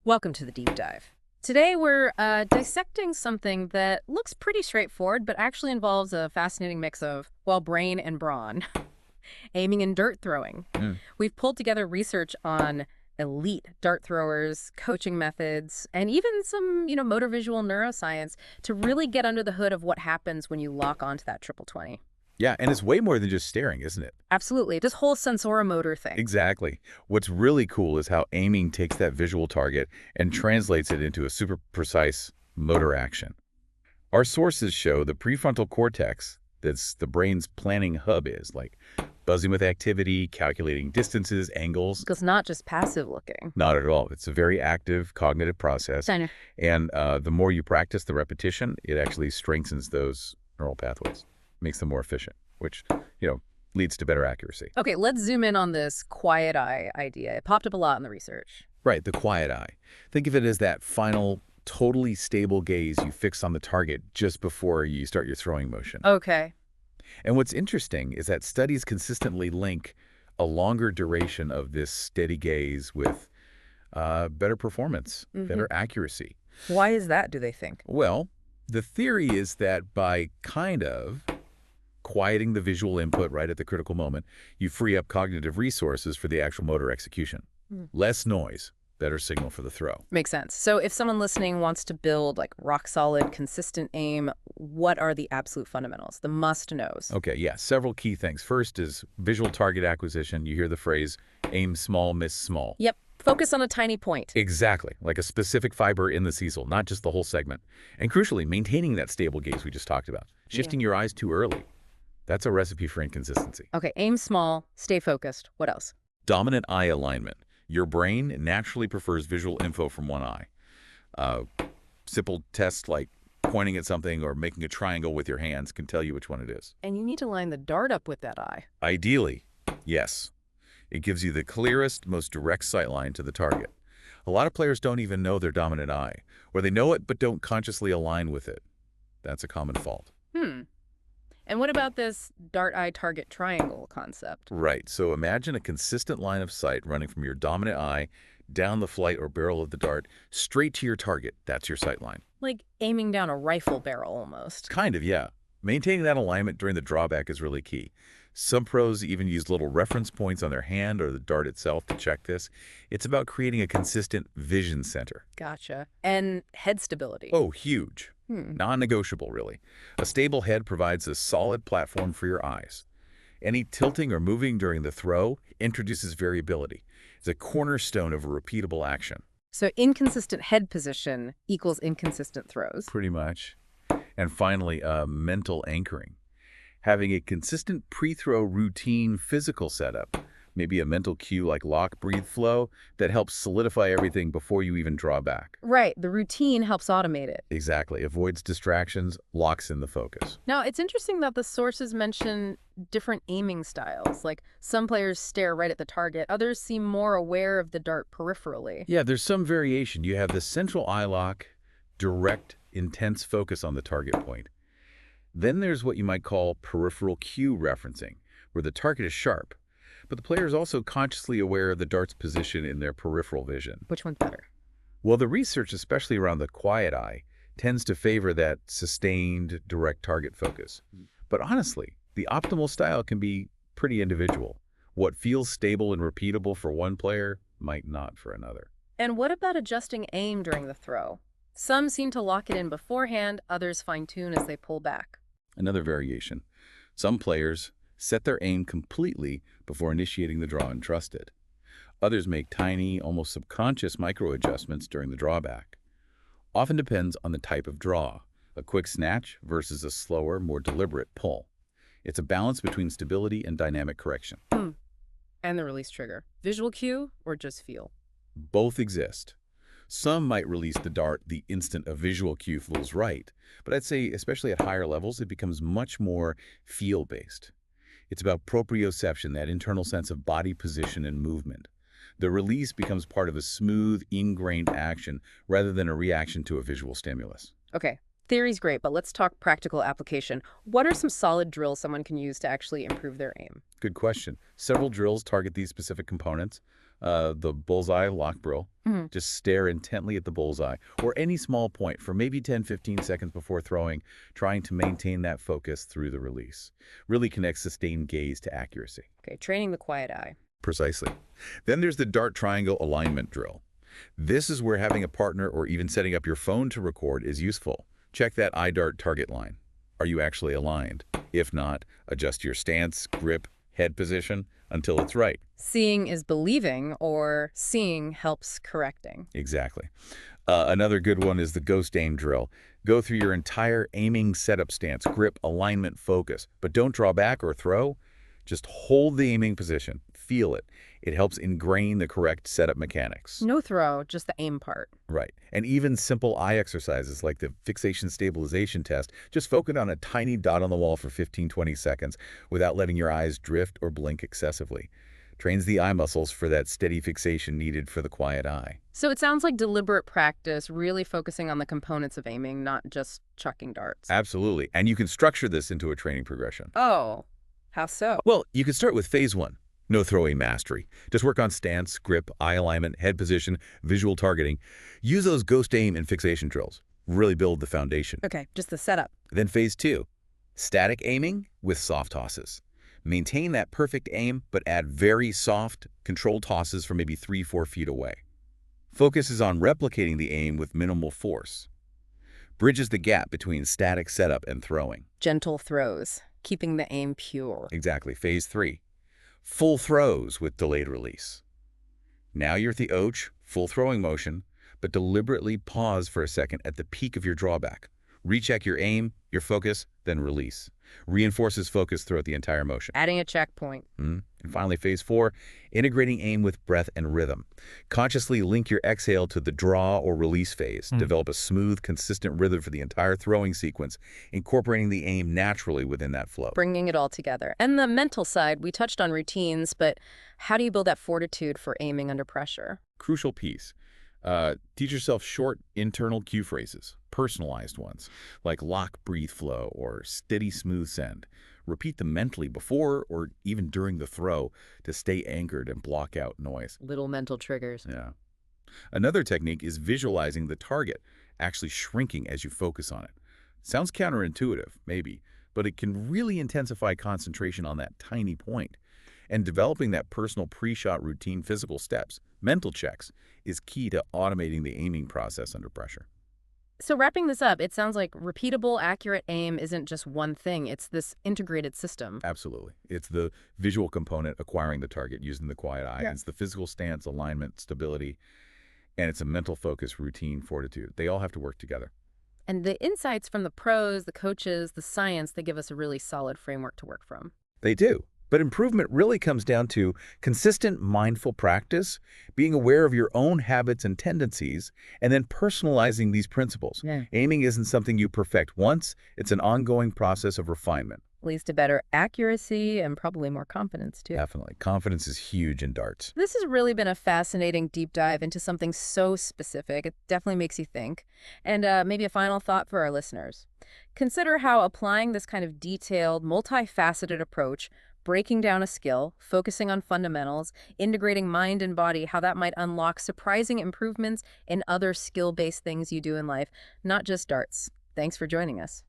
Welcome to the deep dive. Today we're dissecting something that looks pretty straightforward, but actually involves a fascinating mix of, well, brain and brawn. Aiming and dart throwing. Mm. We've pulled together research on elite dart throwers, coaching methods, and even some, motor visual neuroscience to really get under the hood of what happens when you lock onto that triple 20. Yeah, and it's way more than just staring, isn't it? Absolutely. This whole sensoromotor thing. Exactly. What's really cool is how aiming takes that visual target and translates it into a super precise motor action. Our sources show the prefrontal cortex, that's the brain's planning hub, is like buzzing with activity, calculating distances, angles. It's not just passive looking. Not at all. It's a very active cognitive process. Steiner. And the more you practice the repetition, it actually strengthens those neural pathways, makes them more efficient, which, leads to better accuracy. Okay, let's zoom in on this quiet eye idea. It popped up a lot in the research. Right, the quiet eye. Think of it as that final, totally stable gaze you fix on the target just before you start your throwing motion. Okay. And what's interesting is that studies consistently link a longer duration of this steady gaze with better performance, better accuracy. Why is that, do they think? Well, the theory is that by kind of quieting the visual input right at the critical moment, you free up cognitive resources for the actual motor execution. Less noise, better signal for the throw. Makes sense. So if someone listening wants to build like rock solid, consistent aim, what are the absolute fundamentals, the must-knows? Okay, yeah, several key things. First is visual target acquisition. You hear the phrase, aim small, miss small. Yep. Focus on a tiny point. Exactly, like a specific fiber in the cecil, not just the whole segment. And crucially, maintaining that stable gaze we just talked about. Shifting your eyes too early. That's a recipe for inconsistency. Okay, aim small, stay focused. What else? Dominant eye alignment. Your brain naturally prefers visual info from one eye. Simple tests like pointing at something or making a triangle with your hands can tell you which one it is. And you need to line the dart up with that eye. Ideally, yes. It gives you the clearest, most direct sight line to the target. A lot of players don't even know their dominant eye, or they know it but don't consciously align with it. That's a common fault. And what about this dart eye target triangle concept? Right, so imagine a consistent line of sight running from your dominant eye down the flight or barrel of the dart straight to your target. That's your sight line. Like aiming down a rifle barrel almost. Kind of, yeah. Maintaining that alignment during the drawback is really key. Some pros even use little reference points on their hand or the dart itself to check this. It's about creating a consistent vision center. Gotcha. And head stability. Oh, huge. Non-negotiable, really. A stable head provides a solid platform for your eyes. Any tilting or moving during the throw introduces variability. It's a cornerstone of a repeatable action. So inconsistent head position equals inconsistent throws. Pretty much. And finally, mental anchoring. Having a consistent pre-throw routine physical setup, maybe a mental cue like lock, breathe, flow, that helps solidify everything before you even draw back. Right. The routine helps automate it. Exactly. Avoids distractions, locks in the focus. Now, it's interesting that the sources mention different aiming styles. Like some players stare right at the target. Others seem more aware of the dart peripherally. Yeah, there's some variation. You have the central eye lock, direct, intense focus on the target point. Then there's what you might call peripheral cue referencing, where the target is sharp, but the player is also consciously aware of the dart's position in their peripheral vision. Which one's better? Well, the research, especially around the quiet eye, tends to favor that sustained, direct target focus. But honestly, the optimal style can be pretty individual. What feels stable and repeatable for one player might not for another. And what about adjusting aim during the throw? Some seem to lock it in beforehand, others fine-tune as they pull back. Another variation. Some players set their aim completely before initiating the draw and trust it. Others make tiny, almost subconscious micro-adjustments during the drawback. Often depends on the type of draw, a quick snatch versus a slower, more deliberate pull. It's a balance between stability and dynamic correction. And the release trigger. Visual cue or just feel? Both exist. Some might release the dart the instant a visual cue feels right, but I'd say, especially at higher levels, it becomes much more feel-based. It's about proprioception, that internal sense of body position and movement. The release becomes part of a smooth, ingrained action rather than a reaction to a visual stimulus. Okay, Theory's great, but let's talk practical application. What are some solid drills someone can use to actually improve their aim? Good question. Several drills target these specific components. The bullseye lock drill. Mhm. Just stare intently at the bullseye or any small point for maybe 10-15 seconds before throwing, trying to maintain that focus through the release. Really connects sustained gaze to accuracy. Okay, training the quiet eye. Precisely. Then there's the dart triangle alignment drill. This is where having a partner or even setting up your phone to record is useful. Check that iDart target line. Are you actually aligned? If not, adjust your stance, grip, head position until it's right. Seeing is believing, or seeing helps correcting. Exactly. Another good one is the ghost aim drill. Go through your entire aiming setup stance, grip, alignment, focus, but don't draw back or throw. Just hold the aiming position. Feel it. It helps ingrain the correct setup mechanics. No throw, just the aim part. Right. And even simple eye exercises like the fixation stabilization test, just focus on a tiny dot on the wall for 15-20 seconds without letting your eyes drift or blink excessively. Trains the eye muscles for that steady fixation needed for the quiet eye. So it sounds like deliberate practice, really focusing on the components of aiming, not just chucking darts. Absolutely. And you can structure this into a training progression. Oh, how so? Well, you can start with phase 1. No throwing mastery. Just work on stance, grip, eye alignment, head position, visual targeting. Use those ghost aim and fixation drills. Really build the foundation. Okay, just the setup. Then phase 2. Static aiming with soft tosses. Maintain that perfect aim, but add very soft, controlled tosses from maybe 3-4 feet away. Focus is on replicating the aim with minimal force. Bridges the gap between static setup and throwing. Gentle throws, keeping the aim pure. Exactly. Phase 3. Full throws with delayed release. Now you're at the ouch, full throwing motion, but deliberately pause for a second at the peak of your drawback. Recheck your aim, your focus, then release. Reinforces focus throughout the entire motion. Adding a checkpoint. And finally, phase 4, integrating aim with breath and rhythm. Consciously link your exhale to the draw or release phase. Develop a smooth, consistent rhythm for the entire throwing sequence, incorporating the aim naturally within that flow. Bringing it all together. And the mental side, we touched on routines, but how do you build that fortitude for aiming under pressure? Crucial piece. Teach yourself short internal cue phrases, personalized ones, like lock, breathe, flow, or steady, smooth send. Repeat them mentally before or even during the throw to stay anchored and block out noise. Little mental triggers. Yeah. Another technique is visualizing the target, actually shrinking as you focus on it. Sounds counterintuitive, maybe, but it can really intensify concentration on that tiny point. And developing that personal pre-shot routine physical steps, mental checks, is key to automating the aiming process under pressure. So wrapping this up, it sounds like repeatable, accurate aim isn't just one thing. It's this integrated system. Absolutely. It's the visual component acquiring the target using the quiet eye. Yeah. It's the physical stance, alignment, stability, and it's a mental focus, routine, fortitude. They all have to work together. And the insights from the pros, the coaches, the science, they give us a really solid framework to work from. They do. But improvement really comes down to consistent mindful practice, being aware of your own habits and tendencies, and then personalizing these principles. Yeah. Aiming isn't something you perfect once, it's an ongoing process of refinement. Leads to better accuracy and probably more confidence, too. Definitely. Confidence is huge in darts. This has really been a fascinating deep dive into something so specific. It definitely makes you think. And maybe a final thought for our listeners. Consider how applying this kind of detailed, multifaceted approach, breaking down a skill, focusing on fundamentals, integrating mind and body, how that might unlock surprising improvements in other skill-based things you do in life, not just darts. Thanks for joining us.